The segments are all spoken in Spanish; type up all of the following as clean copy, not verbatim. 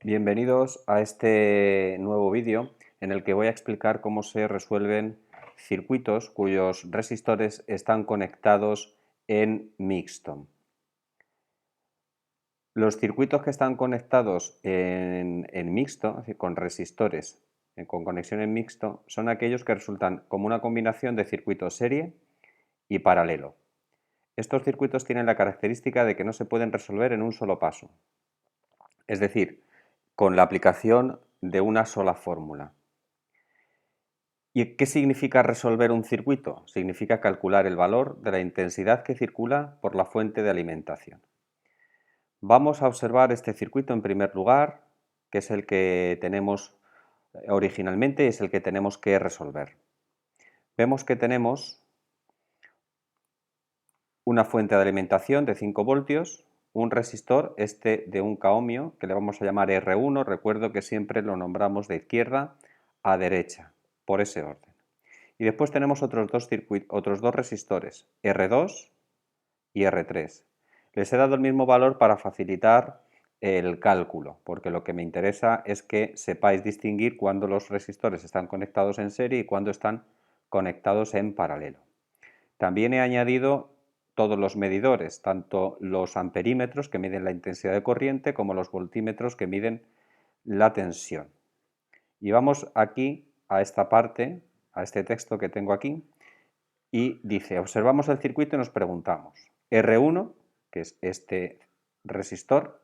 Bienvenidos a este nuevo vídeo en el que voy a explicar cómo se resuelven circuitos cuyos resistores están conectados en mixto. Los circuitos que están conectados en mixto, es decir, con resistores con conexión en mixto, son aquellos que resultan como una combinación de circuito serie y paralelo. Estos circuitos tienen la característica de que no se pueden resolver en un solo paso, es decir, con la aplicación de una sola fórmula. ¿Y qué significa resolver un circuito? Significa calcular el valor de la intensidad que circula por la fuente de alimentación. Vamos a observar este circuito en primer lugar, que es el que tenemos originalmente y es el que tenemos que resolver. Vemos que tenemos una fuente de alimentación de 5 voltios, un resistor, este de 1 ohmio, que le vamos a llamar R1, recuerdo que siempre lo nombramos de izquierda a derecha, por ese orden. Y después tenemos otros dos resistores, R2 y R3. Les he dado el mismo valor para facilitar el cálculo, porque lo que me interesa es que sepáis distinguir cuándo los resistores están conectados en serie y cuándo están conectados en paralelo. También he añadido todos los medidores, tanto los amperímetros que miden la intensidad de corriente como los voltímetros que miden la tensión. Y vamos aquí a esta parte, a este texto que tengo aquí, y dice, observamos el circuito y nos preguntamos, R1, que es este resistor,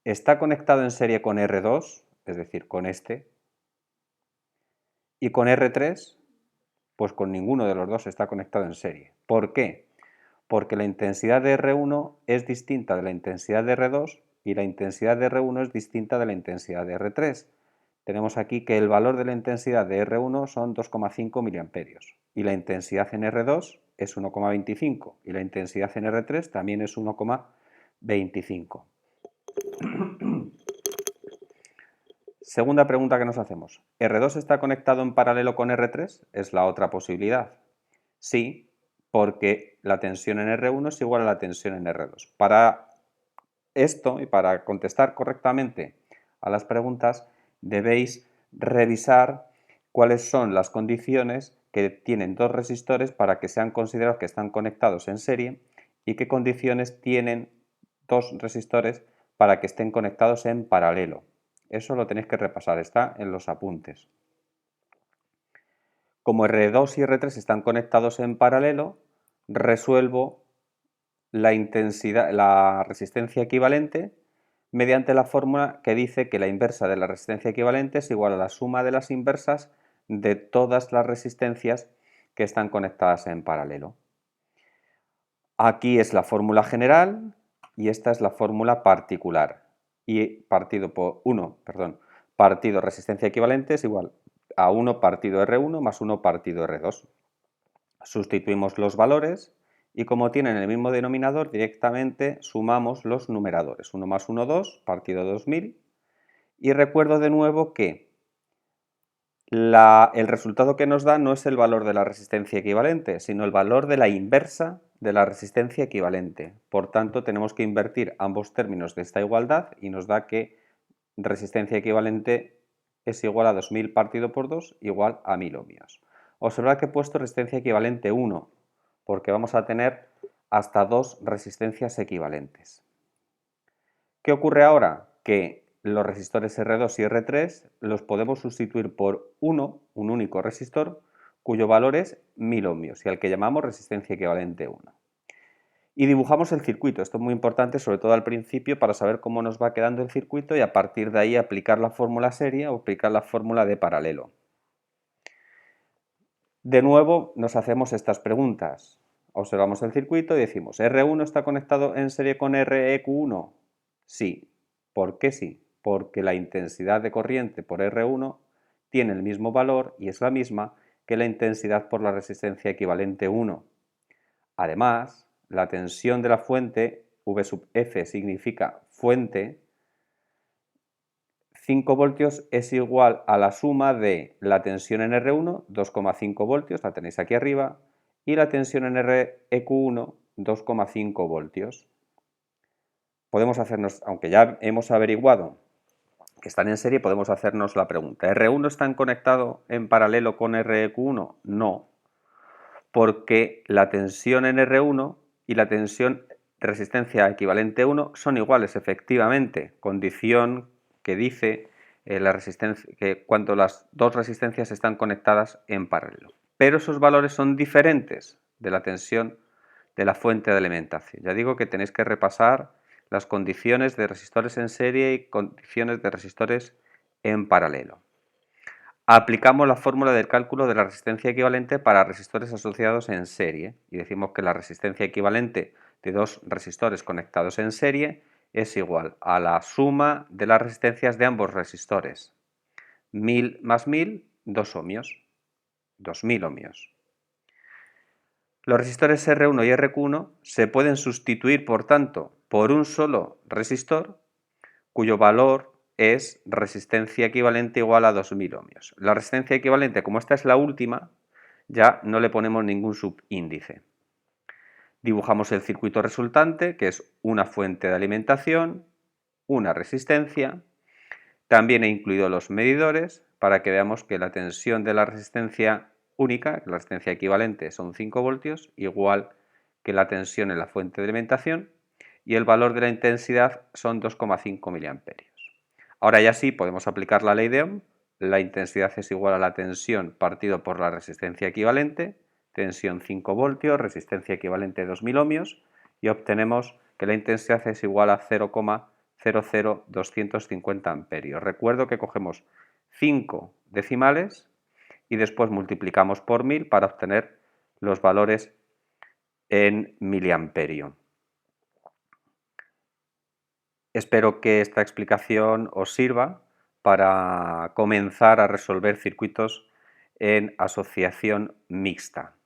¿está conectado en serie con R2, es decir, con este? ¿Y con R3? Pues con ninguno de los dos está conectado en serie. ¿Por qué? Porque la intensidad de R1 es distinta de la intensidad de R2 y la intensidad de R1 es distinta de la intensidad de R3. Tenemos aquí que el valor de la intensidad de R1 son 2,5 miliamperios y la intensidad en R2 es 1,25 y la intensidad en R3 también es 1,25. Segunda pregunta que nos hacemos, ¿R2 está conectado en paralelo con R3? Es la otra posibilidad. Sí, porque la tensión en R1 es igual a la tensión en R2. Para esto y para contestar correctamente a las preguntas, debéis revisar cuáles son las condiciones que tienen dos resistores para que sean considerados que están conectados en serie y qué condiciones tienen dos resistores para que estén conectados en paralelo. Eso lo tenéis que repasar, está en los apuntes. Como R2 y R3 están conectados en paralelo, resuelvo la resistencia equivalente mediante la fórmula que dice que la inversa de la resistencia equivalente es igual a la suma de las inversas de todas las resistencias que están conectadas en paralelo. Aquí es la fórmula general y esta es la fórmula particular. Y partido resistencia equivalente es igual a 1 partido R1 más 1 partido R2. Sustituimos los valores y como tienen el mismo denominador, directamente sumamos los numeradores. 1 más 1, 2, partido 2000. Y recuerdo de nuevo que el resultado que nos da no es el valor de la resistencia equivalente, sino el valor de la inversa de la resistencia equivalente. Por tanto, tenemos que invertir ambos términos de esta igualdad y nos da que resistencia equivalente es igual a 2000 partido por 2 igual a 1000 ohmios. Observad que he puesto resistencia equivalente 1, porque vamos a tener hasta dos resistencias equivalentes. ¿Qué ocurre ahora? Que los resistores R2 y R3 los podemos sustituir por un único resistor, cuyo valor es 1000 ohmios y al que llamamos resistencia equivalente 1. Y dibujamos el circuito, esto es muy importante, sobre todo al principio, para saber cómo nos va quedando el circuito y a partir de ahí aplicar la fórmula serie o aplicar la fórmula de paralelo. De nuevo nos hacemos estas preguntas. Observamos el circuito y decimos, ¿R1 está conectado en serie con REQ1? Sí. ¿Por qué sí? Porque la intensidad de corriente por R1 tiene el mismo valor y es la misma que la intensidad por la resistencia equivalente 1. Además, la tensión de la fuente, V sub F significa fuente, 5 voltios es igual a la suma de la tensión en R1, 2,5 voltios, la tenéis aquí arriba, y la tensión en REQ1, 2,5 voltios. Podemos hacernos, aunque ya hemos averiguado que están en serie, podemos hacernos la pregunta, ¿R1 está conectado en paralelo con REQ1? No, porque la tensión en R1 y la tensión resistencia equivalente 1 son iguales, efectivamente, condición que dice la resistencia, que cuando las dos resistencias están conectadas en paralelo. Pero esos valores son diferentes de la tensión de la fuente de alimentación. Ya digo que tenéis que repasar las condiciones de resistores en serie y condiciones de resistores en paralelo. Aplicamos la fórmula del cálculo de la resistencia equivalente para resistores asociados en serie y decimos que la resistencia equivalente de dos resistores conectados en serie es igual a la suma de las resistencias de ambos resistores. 1000 más 1000, 2 ohmios, 2000 ohmios. Los resistores R1 y RQ1 se pueden sustituir, por tanto, por un solo resistor cuyo valor es resistencia equivalente igual a 2000 ohmios. La resistencia equivalente, como esta es la última, ya no le ponemos ningún subíndice. Dibujamos el circuito resultante, que es una fuente de alimentación, una resistencia. También he incluido los medidores para que veamos que la tensión de la resistencia única, la resistencia equivalente son 5 voltios, igual que la tensión en la fuente de alimentación, y el valor de la intensidad son 2,5 miliamperios. Ahora ya sí podemos aplicar la ley de Ohm. La intensidad es igual a la tensión partido por la resistencia equivalente, tensión 5 voltios, resistencia equivalente 2000 ohmios, y obtenemos que la intensidad es igual a 0,00250 amperios. Recuerdo que cogemos 5 decimales y después multiplicamos por 1000 para obtener los valores en miliamperio. Espero que esta explicación os sirva para comenzar a resolver circuitos en asociación mixta.